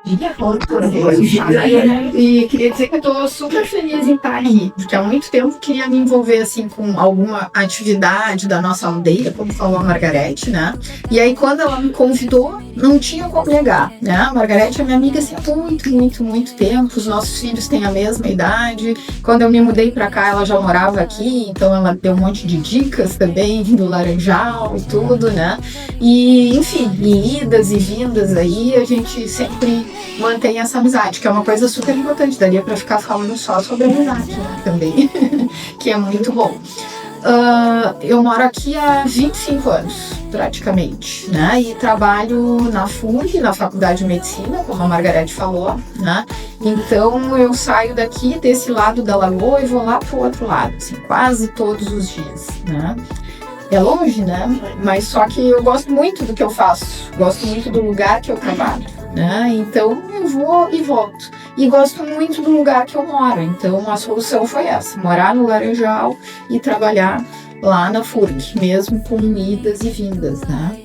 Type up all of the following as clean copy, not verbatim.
E queria dizer que eu tô super feliz em estar aqui, porque há muito tempo queria me envolver assim com alguma atividade da nossa aldeia, como falou a Margarete, né? E aí quando ela me convidou, não tinha como negar, né? A Margarete é minha amiga assim, há muito tempo, os nossos filhos têm a mesma idade. Quando eu me mudei pra cá, ela já morava aqui, então ela deu um monte de dicas também do Laranjal e tudo, né? E, enfim, em idas e vindas aí, a gente sempre mantém essa amizade, que é uma coisa super importante. Daria pra ficar falando só sobre amizade, né, também, que é muito bom. Eu moro aqui há 25 anos, praticamente, né? E trabalho na FURG, na Faculdade de Medicina, como a Margarete falou, né? Então eu saio daqui, desse lado da lagoa, e vou lá pro outro lado, assim, quase todos os dias, né? É longe, né? Mas só que eu gosto muito do que eu faço, gosto muito do lugar que eu trabalho, né? Então eu vou e volto. E gosto muito do lugar que eu moro, então a solução foi essa, morar no Laranjal e trabalhar lá na FURG, mesmo com idas e vindas, né?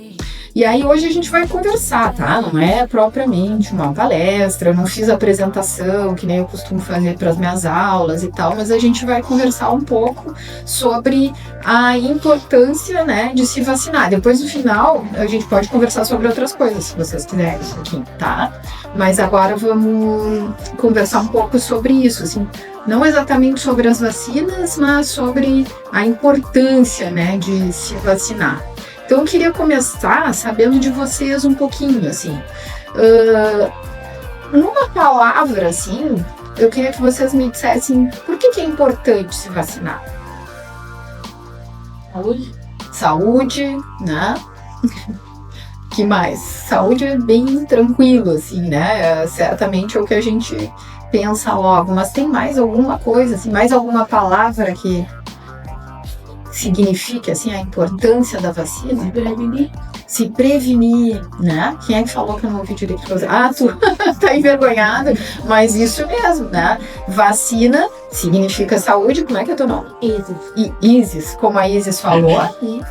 E aí hoje a gente vai conversar, tá? Não é propriamente uma palestra, eu não fiz apresentação, que nem eu costumo fazer para as minhas aulas e tal, mas a gente vai conversar um pouco sobre a importância, né, de se vacinar. Depois, no final, a gente pode conversar sobre outras coisas, se vocês quiserem, aqui, tá? Mas agora vamos conversar um pouco sobre isso, assim, não exatamente sobre as vacinas, mas sobre a importância, né, de se vacinar. Então eu queria começar sabendo de vocês um pouquinho, assim, numa palavra, assim, eu queria que vocês me dissessem por que é importante se vacinar. Saúde. Saúde, né? Que mais? Saúde é bem tranquilo, assim, né? Certamente é o que a gente pensa logo, mas tem mais alguma coisa, assim, mais alguma palavra que significa, assim, a importância da vacina? Se prevenir. Se prevenir, né? Quem é que falou que eu não ouvi direito? Ah, tu tá envergonhado, mas isso mesmo, né? Vacina significa saúde, como é que é teu nome? Isis. E Isis, como a Isis falou aqui,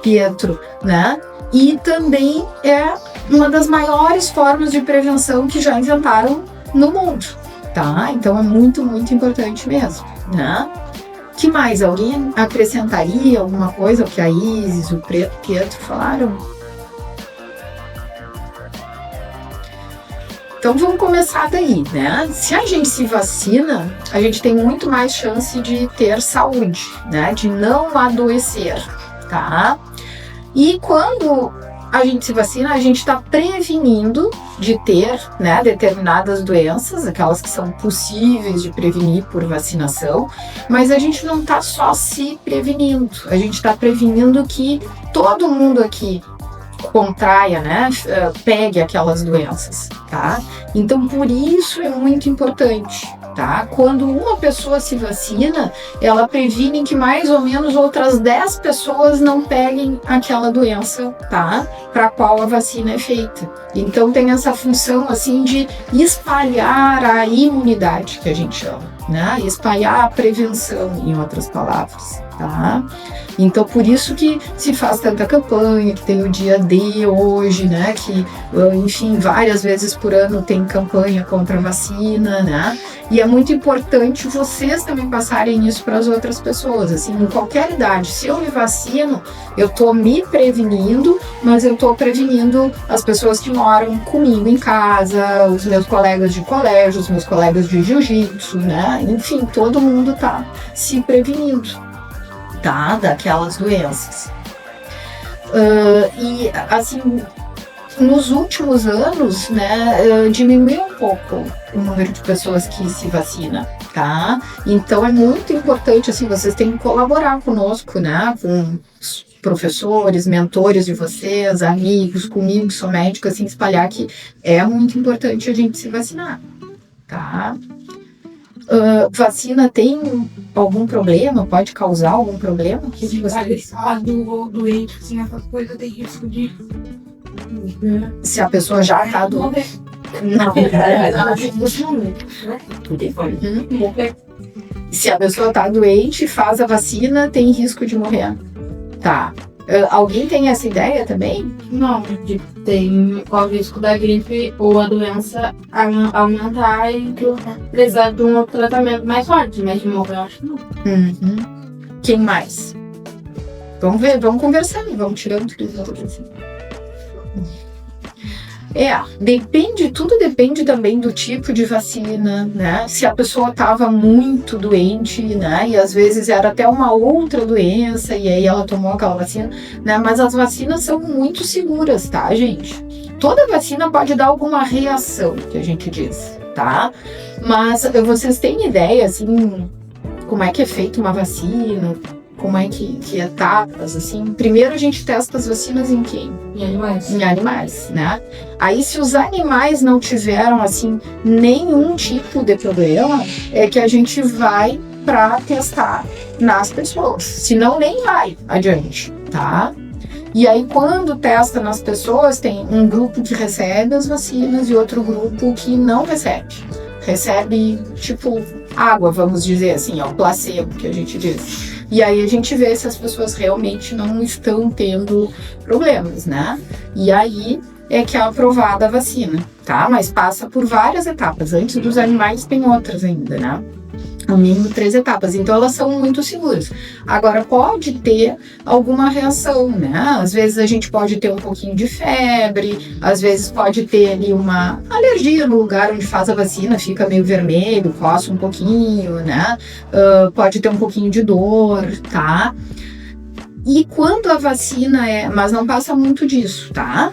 Pietro, né? E também é uma das maiores formas de prevenção que já inventaram no mundo, tá? Então é muito importante mesmo, né? Que mais? Alguém acrescentaria alguma coisa ao que a Isis, o Pietro falaram? Então vamos começar daí, né? Se a gente se vacina, a gente tem muito mais chance de ter saúde, né? De não adoecer, tá? E quando a gente se vacina, a gente está prevenindo de ter, né, determinadas doenças, aquelas que são possíveis de prevenir por vacinação, mas a gente não está só se prevenindo, a gente está prevenindo que todo mundo aqui contraia, né, pegue aquelas doenças, tá? Então, por isso é muito importante, tá? Quando uma pessoa se vacina, ela previne que mais ou menos outras 10 pessoas não peguem aquela doença, tá? Para qual a vacina é feita. Então, tem essa função, assim, de espalhar a imunidade, que a gente chama, né? Espalhar a prevenção, em outras palavras, tá? Então, por isso que se faz tanta campanha, que tem o dia D hoje, né? Que, enfim, várias vezes por ano tem campanha contra a vacina, né? E é muito importante vocês também passarem isso para as outras pessoas, assim, em qualquer idade. Se eu me vacino, eu tô me prevenindo, mas eu tô prevenindo as pessoas que moram comigo em casa, os meus colegas de colégio, os meus colegas de jiu-jitsu, né? Enfim, todo mundo tá se prevenindo, tá? Daquelas doenças. E, assim, nos últimos anos, né, diminuiu um pouco o número de pessoas que se vacinam, tá? Então é muito importante, assim, vocês têm que colaborar conosco, né, com os professores, mentores de vocês, amigos, comigo, que sou médica, assim, espalhar que é muito importante a gente se vacinar, tá? Vacina tem algum problema? Pode causar algum problema? Se do doente, assim, essas coisas tem risco de... Se a pessoa já está doente. Não. Se a pessoa está doente, faz a vacina, tem risco de morrer. Tá. Alguém tem essa ideia também? Não, tem o risco da gripe ou a doença aumentar e precisar de um outro tratamento mais forte, mas de morrer eu acho que não. Quem mais? Vamos ver, vamos conversando, vamos tirando tudo assim. Tudo depende também do tipo de vacina, né? Se a pessoa estava muito doente, né? E às vezes era até uma outra doença e aí ela tomou aquela vacina, né? Mas as vacinas são muito seguras, tá, gente? Toda vacina pode dar alguma reação, que a gente diz, tá? Mas vocês têm ideia, assim, como é que é feita uma vacina? Como é que etapas, assim? Primeiro a gente testa as vacinas em quem? Em animais. Em animais, né? Aí se os animais não tiveram, assim, nenhum tipo de problema, é que a gente vai para testar nas pessoas. Senão nem vai adiante, tá? E aí quando testa nas pessoas, tem um grupo que recebe as vacinas e outro grupo que não recebe. Recebe, tipo, água, vamos dizer assim, o placebo que a gente diz. E aí a gente vê se as pessoas realmente não estão tendo problemas, né? E aí é que é aprovada a vacina, tá? Mas passa por várias etapas. Antes dos animais tem outras ainda, né? No mínimo 3 etapas. Então elas são muito seguras. Agora pode ter alguma reação, né? Às vezes a gente pode ter um pouquinho de febre, às vezes pode ter ali uma alergia no lugar onde faz a vacina, fica meio vermelho, coça um pouquinho, né? Pode ter um pouquinho de dor, tá? E quando a vacina mas não passa muito disso, tá?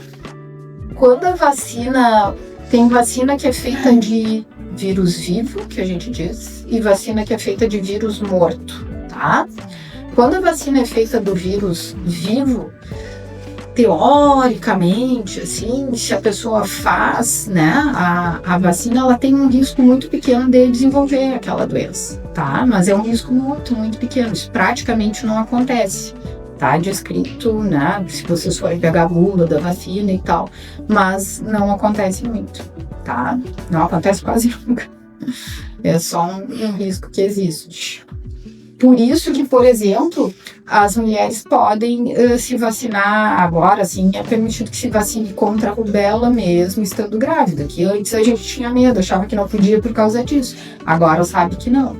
Quando a vacina, tem vacina que é feita de vírus vivo, que a gente diz, e vacina que é feita de vírus morto, tá? Quando a vacina é feita do vírus vivo, teoricamente, assim, se a pessoa faz, né, a vacina, ela tem um risco muito pequeno de desenvolver aquela doença, tá? Mas é um risco muito, muito pequeno, isso praticamente não acontece. Tá descrito, né, se vocês forem pegar a bula da vacina e tal, mas não acontece muito, tá? Não acontece quase nunca. É só um risco que existe. Por isso que, por exemplo, as mulheres podem se vacinar agora, assim, é permitido que se vacine contra a rubéola mesmo estando grávida, que antes a gente tinha medo, achava que não podia por causa disso. Agora sabe que não.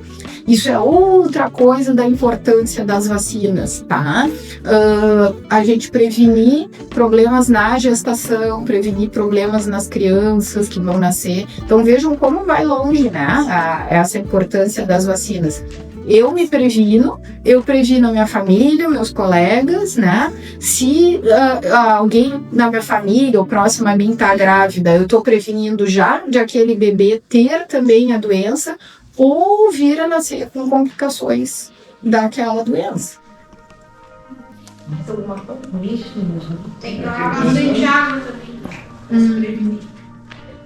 Isso é outra coisa da importância das vacinas, tá? A gente prevenir problemas na gestação, prevenir problemas nas crianças que vão nascer. Então vejam como vai longe, né? Essa importância das vacinas. Eu me previno, eu previno a minha família, meus colegas, né? Se alguém na minha família ou próximo a mim está grávida, eu estou prevenindo já de aquele bebê ter também a doença ou vir a nascer com complicações daquela doença. Tem que tomar bastante água também.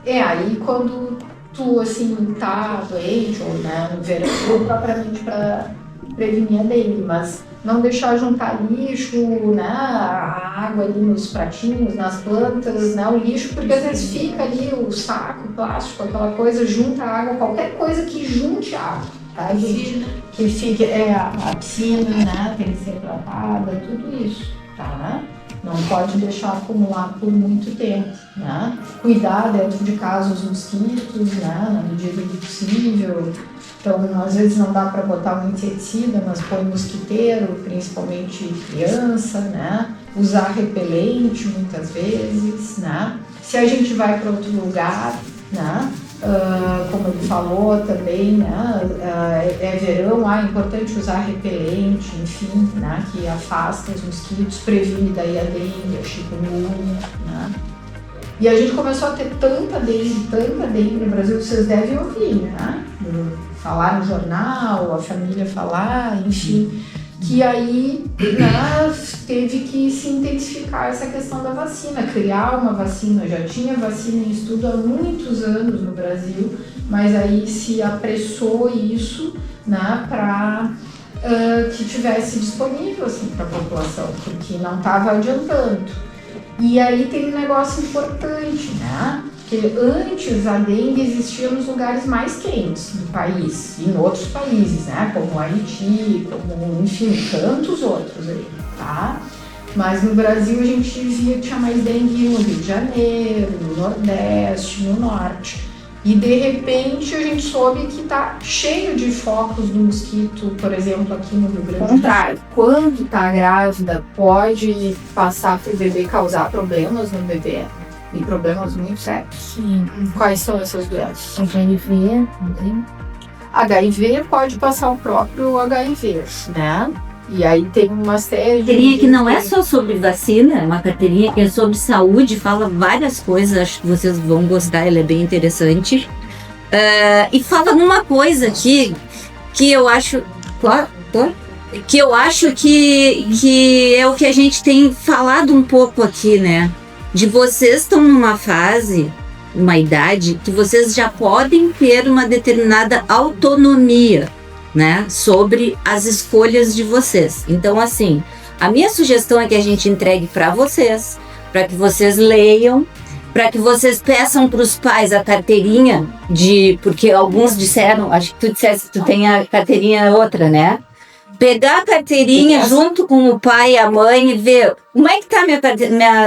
Aí quando tu, assim, tá doente, ou, né, no verão, propriamente para prevenir a dengue, mas não deixar juntar lixo, né, a água ali nos pratinhos, nas plantas, né, o lixo, porque às vezes fica ali o saco, o plástico, aquela coisa, junta água, qualquer coisa que junte água, tá, gente? Que fique, a piscina, né, tem que ser tratada, tudo isso, tá? Não pode deixar acumular por muito tempo, né? Cuidar dentro de casa os mosquitos, né? Na medida do possível. Então, às vezes não dá para botar um inseticida, mas põe mosquiteiro, principalmente criança, né? Usar repelente muitas vezes, né? Se a gente vai para outro lugar, né? Como ele falou também, né? É verão, é importante usar repelente, enfim, né? Que afasta os mosquitos, previne daí a dengue, a chikungunya, né? E a gente começou a ter tanta dengue no Brasil, vocês devem ouvir, né? Falar no jornal, a família falar, enfim, que aí, né, teve que se intensificar essa questão da vacina, criar uma vacina. Já tinha vacina em estudo há muitos anos no Brasil, mas aí se apressou isso, né, para que tivesse disponível assim, para a população, porque não estava adiantando. E aí tem um negócio importante, né? Que antes a dengue existia nos lugares mais quentes do país, e em outros países, né? Como Haiti, como, enfim, tantos outros aí, tá? Mas no Brasil a gente via que tinha mais dengue no Rio de Janeiro, no Nordeste, no Norte. E de repente a gente soube que tá cheio de focos do mosquito, por exemplo, aqui no Rio Grande do Sul. Quando tá grávida, pode passar pro bebê, causar problemas no bebê. E problemas muito sérios. Sim. Quais são essas doenças? HIV, não tem? HIV pode passar o próprio HIV, né? E aí tem uma série de... Carteirinha que não é só sobre vacina, é uma carteirinha que é sobre saúde, fala várias coisas, acho que vocês vão gostar, ela é bem interessante. E fala numa coisa aqui que eu acho... Que eu acho que é o que a gente tem falado um pouco aqui, né? De vocês estão numa fase, uma idade, que vocês já podem ter uma determinada autonomia, né, sobre as escolhas de vocês. Então, assim, a minha sugestão é que a gente entregue para vocês, para que vocês leiam, para que vocês peçam para os pais a carteirinha porque alguns disseram, acho que tu disseste que tu tem a carteirinha outra, né? Pegar a carteirinha junto com o pai e a mãe e ver como é que tá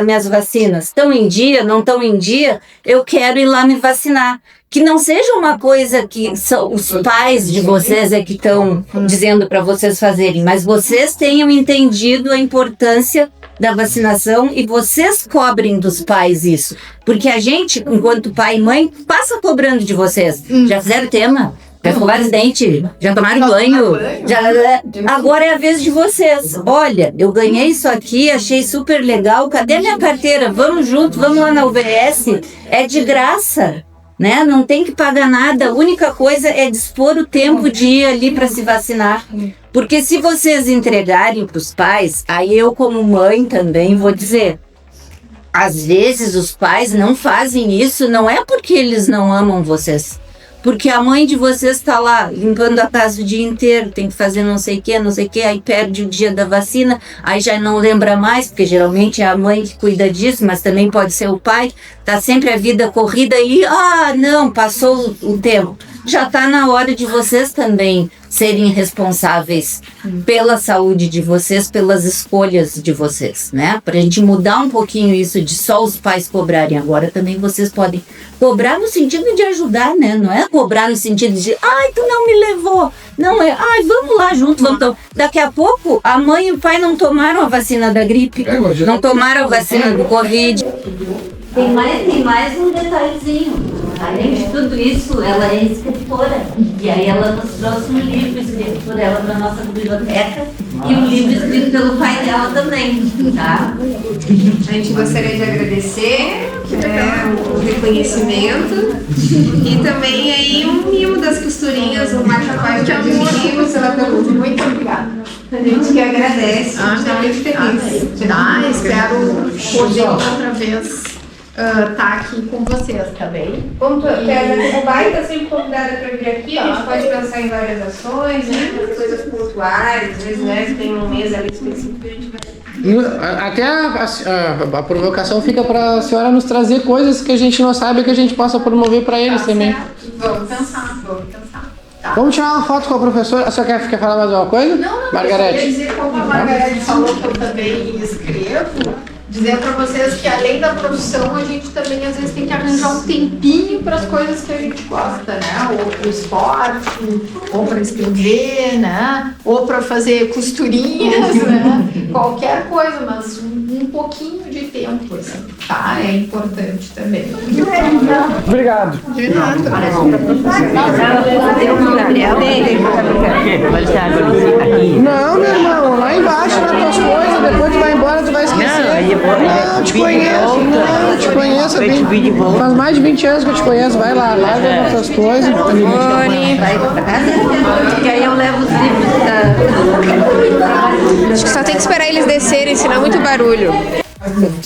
minhas vacinas. Estão em dia, não estão em dia? Eu quero ir lá me vacinar. Que não seja uma coisa que são os pais de vocês que estão dizendo para vocês fazerem, mas vocês tenham entendido a importância da vacinação e vocês cobrem dos pais isso. Porque a gente, enquanto pai e mãe, passa cobrando de vocês. Já fizeram tema? Já escovaram os dentes? Já tomaram banho? Agora é a vez de vocês. Olha, eu ganhei isso aqui, achei super legal. Cadê minha carteira? Vamos junto, vamos lá na UBS. É de graça, né? Não tem que pagar nada. A única coisa é dispor o tempo de ir ali para se vacinar. Porque se vocês entregarem para os pais, aí eu como mãe também vou dizer, às vezes os pais não fazem isso, não é porque eles não amam vocês. Porque a mãe de vocês está lá limpando a casa o dia inteiro, tem que fazer não sei o que, aí perde o dia da vacina, aí já não lembra mais, porque geralmente é a mãe que cuida disso, mas também pode ser o pai, tá sempre a vida corrida e, não, passou o tempo. Já está na hora de vocês também serem responsáveis pela saúde de vocês, pelas escolhas de vocês, né? Para a gente mudar um pouquinho isso de só os pais cobrarem. Agora também vocês podem cobrar no sentido de ajudar, né? Não é cobrar no sentido de, tu não me levou. Não é, vamos lá junto, vamos. Então, daqui a pouco, a mãe e o pai não tomaram a vacina da gripe, não tomaram a vacina do Covid. Tem mais um detalhezinho. Além de tudo isso, ela é escritora. E aí ela nos trouxe um livro escrito por ela para nossa biblioteca e um livro escrito pelo pai dela também, tá? A gente gostaria de agradecer o reconhecimento e também aí um mimo das costurinhas, um marca-página de adjetivos. Muito obrigada. A gente que agradece, a gente está muito feliz. Espero poder outra vez tá aqui com vocês também. Como o Bai está sempre convidada para vir aqui, a gente pode pensar em várias ações, né? Coisas pontuais, às vezes, né? Tem um mês ali específico que a gente vai. Até a provocação fica para a senhora nos trazer coisas que a gente não sabe que a gente possa promover para eles também. Vamos pensar. Tá. Vamos tirar uma foto com a professora. A senhora quer falar mais alguma coisa? Não, Margarete. Eu queria dizer, como a Margarete falou que eu também escrevo, dizer para vocês que além da profissão, a gente também às vezes tem que arranjar um tempinho para as coisas que a gente gosta, né? Ou para o esporte, ou para escrever, né? Ou para fazer costurinhas, né? Qualquer coisa, mas um pouquinho de tempo, assim, tá? É importante também. Obrigado. De nada. Não, meu irmão, lá embaixo nas tuas coisas, depois tu vai embora, tu vai esquecer. Não, te conheço bem. Faz mais de 20 anos que eu te conheço, vai lá, larga essas coisas. E aí eu levo os livros Acho que só tem que esperar eles descerem, senão é muito barulho.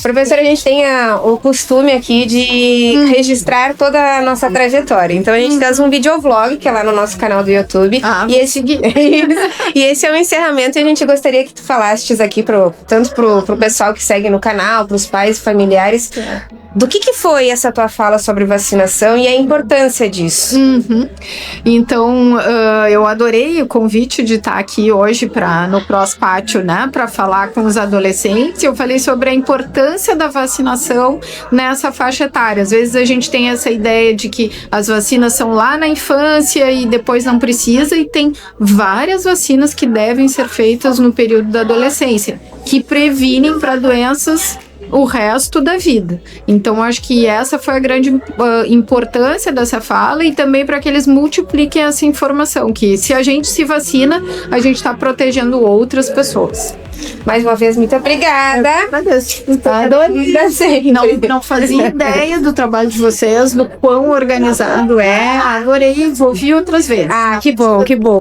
Professora, a gente tem o costume aqui de registrar toda a nossa trajetória. Então a gente faz um videovlog, que é lá no nosso canal do YouTube. E esse é o encerramento, e a gente gostaria que tu falasses aqui tanto pro pessoal que segue no canal, pros pais e familiares, do que foi essa tua fala sobre vacinação e a importância disso. Então, eu adorei o convite de estar aqui hoje no Cross Pátio, né, para falar com os adolescentes. Eu falei sobre a importância da vacinação nessa faixa etária. Às vezes a gente tem essa ideia de que as vacinas são lá na infância e depois não precisa, e tem várias vacinas que devem ser feitas no período da adolescência, que previnem para doenças o resto da vida. Então, acho que essa foi a grande importância dessa fala, e também para que eles multipliquem essa informação, que se a gente se vacina, a gente está protegendo outras pessoas. Mais uma vez, muito obrigada. Não fazia ideia do trabalho de vocês, do quão organizado é. Adorei, vou vir outras vezes. Que bom, que bom.